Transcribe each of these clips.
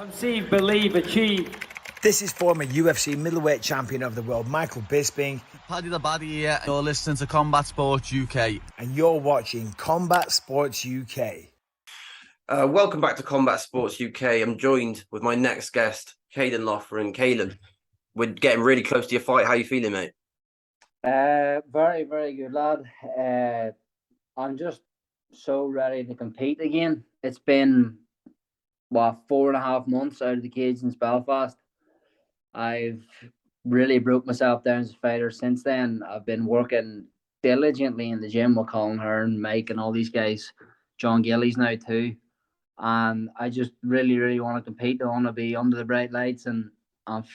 Conceive, believe, achieve. This is former UFC middleweight champion of the world, Michael Bisping. Paddy the Baddy here. You're listening to Combat Sports UK. And you're watching Combat Sports UK. Welcome back to Combat Sports UK. I'm joined with my next guest, Caolan Loughran. Caolan, we're getting really close to your fight. How are you feeling, mate? Very, very good, lad. I'm just so ready to compete again. It's been 4.5 months out of the cage since Belfast. I've really broke myself down as a fighter since then. I've been working diligently in the gym with Caolan Loughran, Mike, and all these guys. John Gillies now too. And I just really, really want to compete. I want to be under the bright lights and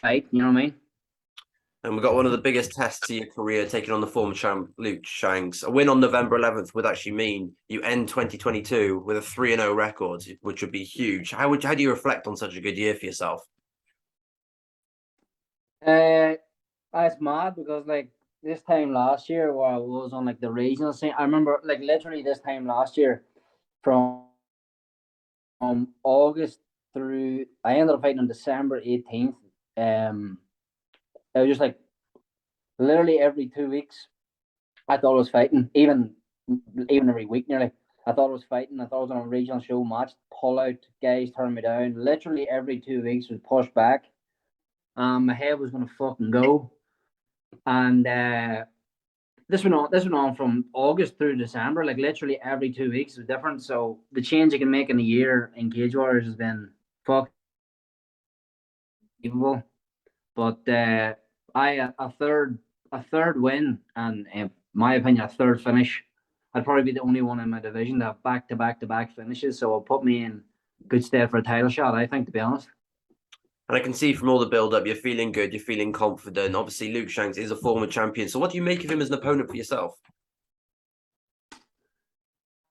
fight, you know what I mean? And we've got one of the biggest tests of your career, taking on the former champ, Luke Shanks. A win on November 11th would actually mean you end 2022 with a 3-0 record, which would be huge. How do you reflect on such a good year for yourself? It's mad because this time last year where I was on the regional scene, I remember literally this time last year from August through, I ended up fighting on December 18th. It was just literally every 2 weeks I thought I was fighting, even every week nearly. I thought I was fighting. I thought I was on a regional show match, pull out, guys turn me down. Literally every 2 weeks was pushed back. My head was gonna fucking go. And this went on from August through December. Literally every 2 weeks was different. So the change you can make in a year in Cage Warriors has been fucking unbelievable. But a third win, and in my opinion, a third finish. I'd probably be the only one in my division to have back-to-back finishes. So it'll put me in good stead for a title shot, I think, to be honest. And I can see from all the build-up, you're feeling good, you're feeling confident. Obviously, Luke Shanks is a former champion. So what do you make of him as an opponent for yourself?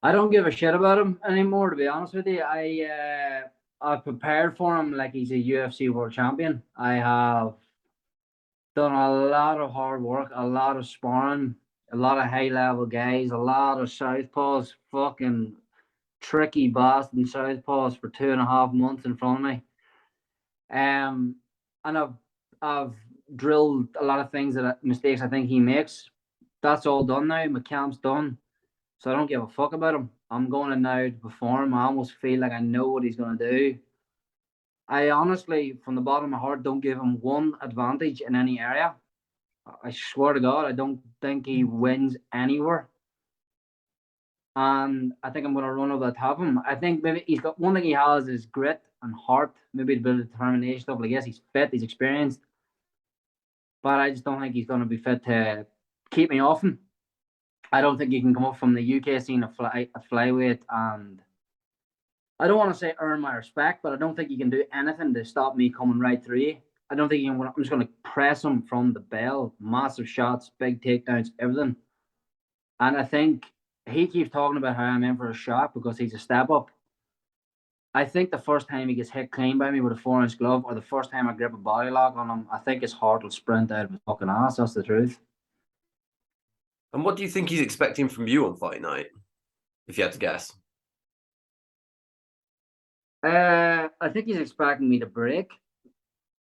I don't give a shit about him anymore, to be honest with you. I've prepared for him like he's a UFC world champion. I have done a lot of hard work, a lot of sparring, a lot of high-level guys, a lot of southpaws, fucking tricky Boston southpaws for 2.5 months in front of me. And I've drilled a lot of mistakes I think he makes. That's all done now. My camp's done, so I don't give a fuck about him. I'm going in now to perform. I almost feel like I know what he's going to do. I honestly, from the bottom of my heart, don't give him one advantage in any area. I swear to God, I don't think he wins anywhere. And I think I'm going to run over the top of him. I think maybe he's got one thing he has is grit and heart, maybe a bit of determination stuff. Yes, he's fit, he's experienced. But I just don't think he's going to be fit to keep me off him. I don't think he can come up from the UK scene of flyweight and I don't want to say earn my respect, but I don't think he can do anything to stop me coming right through you. I don't think he can. I'm just going to press him from the bell. Massive shots, big takedowns, everything. And I think he keeps talking about how I'm in for a shot because he's a step up. I think the first time he gets hit clean by me with a 4-inch glove or the first time I grip a body lock on him, I think his heart will sprint out of his fucking ass. That's the truth. And what do you think he's expecting from you on fight night, if you had to guess? I think he's expecting me to break.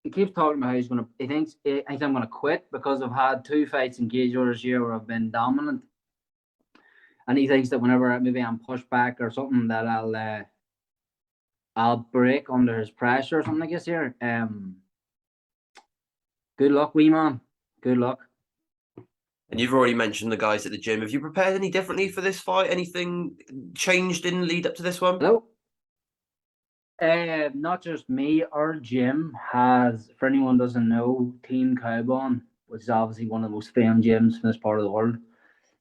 He keeps talking about how he thinks I'm going to quit because I've had 2 fights in Cage Warriors this year where I've been dominant. And he thinks that whenever maybe I'm pushed back or something that I'll break under his pressure or something like this here. Good luck, wee man. Good luck. And you've already mentioned the guys at the gym. Have you prepared any differently for this fight? Anything changed in the lead up to this one? Hello? Not just me. Our gym has, for anyone who doesn't know, Team Caolan, which is obviously one of the most famed gyms in this part of the world,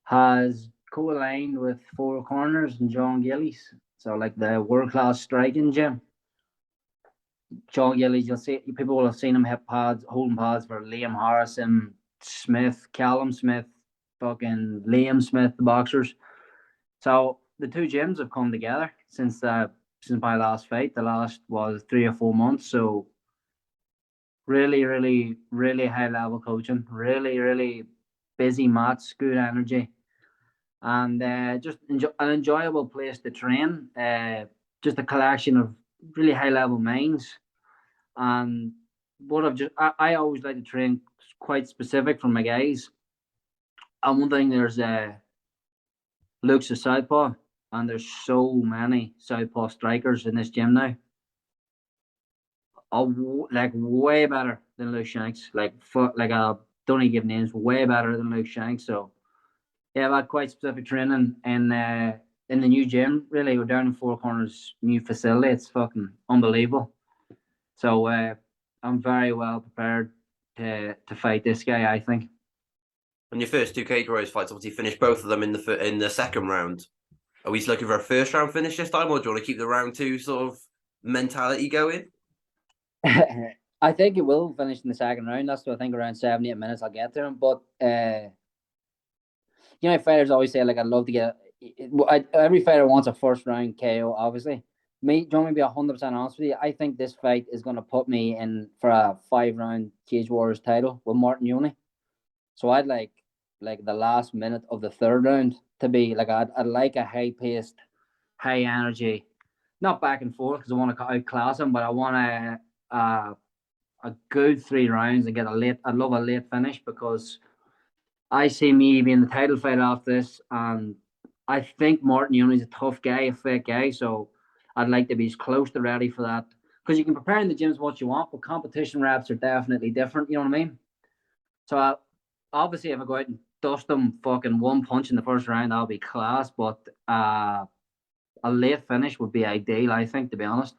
has co-aligned with Four Corners and John Gillies. So the world-class striking gym. John Gillies, you'll see people will have seen him hit pads, holding pads for Liam Harrison, Smith, Callum Smith, fucking Liam Smith, the boxers. So the 2 gyms have come together since my last fight. The last was 3 or 4 months. So really, really, really high level coaching. Really, really busy mats, good energy. And just an enjoyable place to train. Just a collection of really high level minds. And what I always like to train quite specific for my guys. And one thing, there's Luke's a southpaw, and there's so many southpaw strikers in this gym now. Like way better than Luke Shanks. Like don't even give names. Way better than Luke Shanks. So yeah, I've had quite specific training in the new gym. Really, we're down in Four Corners' new facility. It's fucking unbelievable. So I'm very well prepared to fight this guy, I think. And your first two Cage Warriors fights, obviously, finished both of them in the second round. Are we looking for a first round finish this time, or do you want to keep the round two sort of mentality going? I think it will finish in the second round. That's what I think, around 78 minutes I'll get to him. But fighters always say, like, I'd love to get every fighter wants a first round KO, obviously. Me, do you want me to be 100% honest with you? I think this fight is going to put me in for a 5-round Cage Warriors title with Martin Uni. So I'd like the last minute of the third round to be like, I'd like a high paced, high energy, not back and forth, because I want to outclass him, but I want a good 3 rounds and get I'd love a late finish, because I see me being the title fight after this, and I think Martin Uni's a tough guy, a fake guy, so I'd like to be as close to ready for that. Because you can prepare in the gyms what you want, but competition reps are definitely different, you know what I mean? So obviously, if I go out and dust them fucking one punch in the first round, I'll be class, but a late finish would be ideal, I think, to be honest.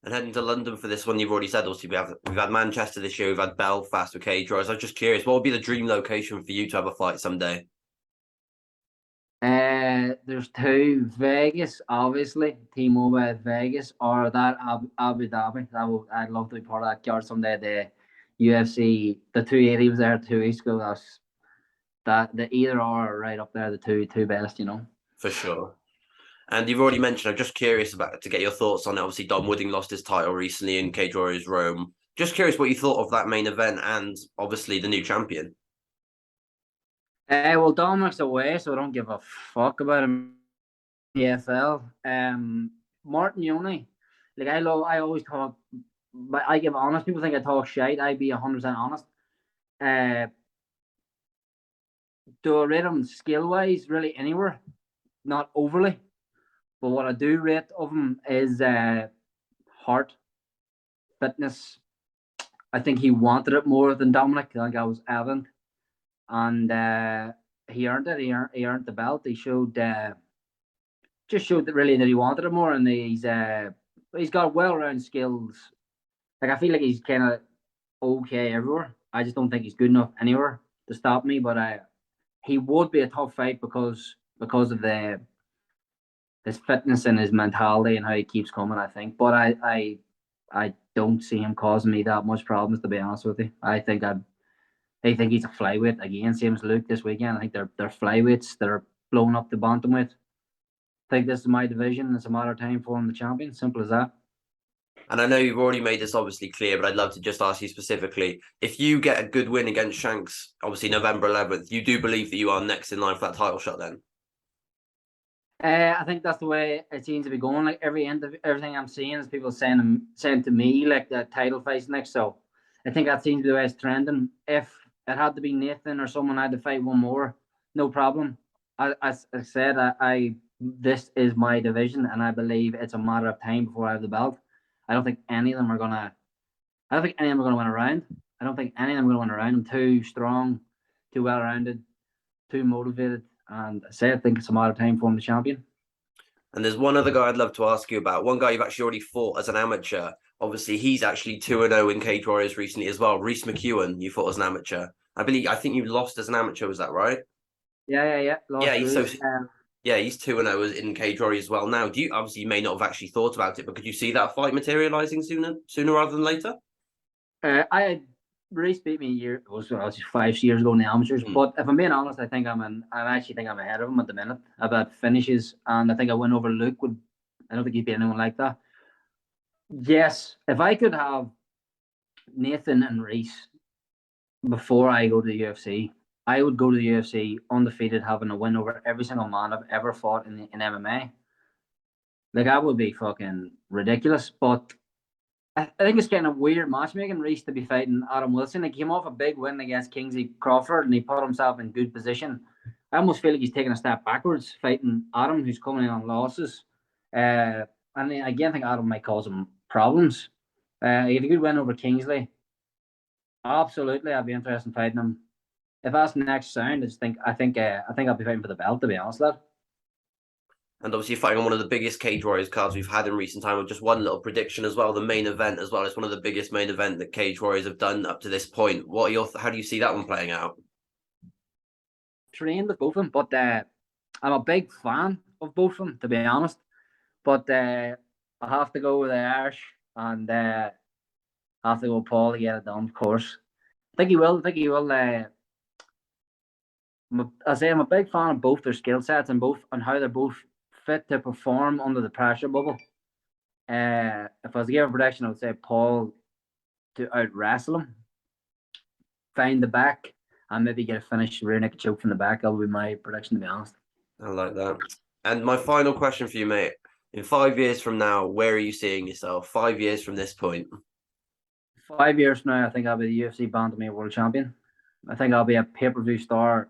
And heading to London for this one, you've already said, obviously, we've had Manchester this year, we've had Belfast with Cage Warriors. I was just curious, what would be the dream location for you to have a fight someday? There's 2: Vegas, obviously, T-Mobile at Vegas, or that Abu Dhabi. I'd love to be part of that card someday. The UFC, the 280 was there 2 weeks ago. The either or are right up there, the two best, For sure. And you've already mentioned, I'm just curious to get your thoughts on it. Obviously, Don Wooding lost his title recently in Cage Warriors Rome. Just curious what you thought of that main event and obviously the new champion. Well, Dominic's away, so I don't give a fuck about him. EFL. Martin Uni, like, I always talk, but I give honest. People think I talk shite. I be 100% honest. Do I rate him skill wise really anywhere? Not overly. But what I do rate of him is heart, fitness. I think he wanted it more than Dominic. I think I was evident. And he earned it. He earned the belt. He showed just showed that really that he wanted it more, and he's got well-rounded skills. Like, I feel like he's kind of okay everywhere. I just don't think he's good enough anywhere to stop me. But he would be a tough fight because of his fitness and his mentality and how he keeps coming, I think. But I don't see him causing me that much problems, to be honest with you. I think he's a flyweight again, same as Luke this weekend. I think they're flyweights that are blowing up the bantamweight. I think this is my division. It's a matter of time for him the champion. Simple as that. And I know you've already made this obviously clear, but I'd love to just ask you specifically, if you get a good win against Shanks, obviously November 11th, you do believe that you are next in line for that title shot then? I think that's the way it seems to be going. Like, everything I'm seeing is people saying to me, like, the title fight's next. So I think that seems to be the way it's trending. If it had to be Nathan or someone I had to fight one more, no problem. As I said, this is my division, and I believe it's a matter of time before I have the belt. I don't think any of them are gonna win a round. I don't think any of them are gonna win a round. I'm too strong, too well rounded, too motivated, and I think it's a matter of time for him the champion. And there's one other guy I'd love to ask you about. One guy you've actually already fought as an amateur. Obviously, he's actually 2-0 in Cage Warriors recently as well. Rhys McEwen, you fought as an amateur. I think you lost as an amateur. Was that right? Yeah. He's 2-0 in Cage Warriors as well. Now, you may not have actually thought about it, but could you see that fight materializing sooner rather than later? Rhys beat me it was 5 years ago in the amateurs. But if I'm being honest, I actually think I'm ahead of him at the minute about finishes, and I think I win over Luke. I don't think he'd be anyone like that. Yes, if I could have Nathan and Rhys before I go to the UFC, I would go to the UFC undefeated, having a win over every single man I've ever fought in MMA. Like, that would be fucking ridiculous. But think it's kind of weird matchmaking. Reese to be fighting Adam Wilson. He came off a big win against Kingsley Crawford, and he put himself in good position. I almost feel like he's taking a step backwards fighting Adam, who's coming in on losses. And again, I think Adam might cause him problems. He had a good win over Kingsley. Absolutely, I'd be interested in fighting him. If that's the next round, I think I'll be fighting for the belt, to be honest, lad. And obviously, you're fighting on one of the biggest Cage Warriors cards we've had in recent time. With just one little prediction as well, the main event as well. It's one of the biggest main event that Cage Warriors have done up to this point. What are your? How do you see that one playing out? Trained with both of them, but I'm a big fan of both of them, to be honest. But I have to go with Irish, and I have to go with Paul to get it done, of course. I think he will. I say I'm a big fan of both their skill sets and how they're both fit to perform under the pressure bubble. If I was to give a prediction, I would say Paul to out wrestle him, find the back, and maybe get a finish rear naked choke from the back. That would be my prediction, to be honest. I like that. And my final question for you, mate. In 5 years from now, where are you seeing yourself? 5 years from this point? 5 years from now, I think I'll be the UFC Bantamweight World Champion. I think I'll be a pay-per-view star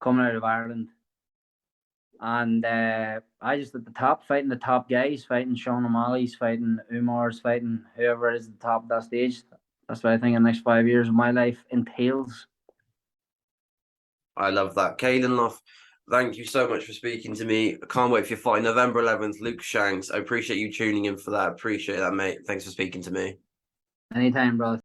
coming out of Ireland. And I just at the top, fighting the top guys, fighting Sean O'Malley's, fighting Umar's, fighting whoever is at the top of that stage. That's what I think the next 5 years of my life entails. I love that. Caolan Loughran, thank you so much for speaking to me. I can't wait for your fight. November 11th, Luke Shanks. I appreciate you tuning in for that. Appreciate that, mate. Thanks for speaking to me. Anytime, brother.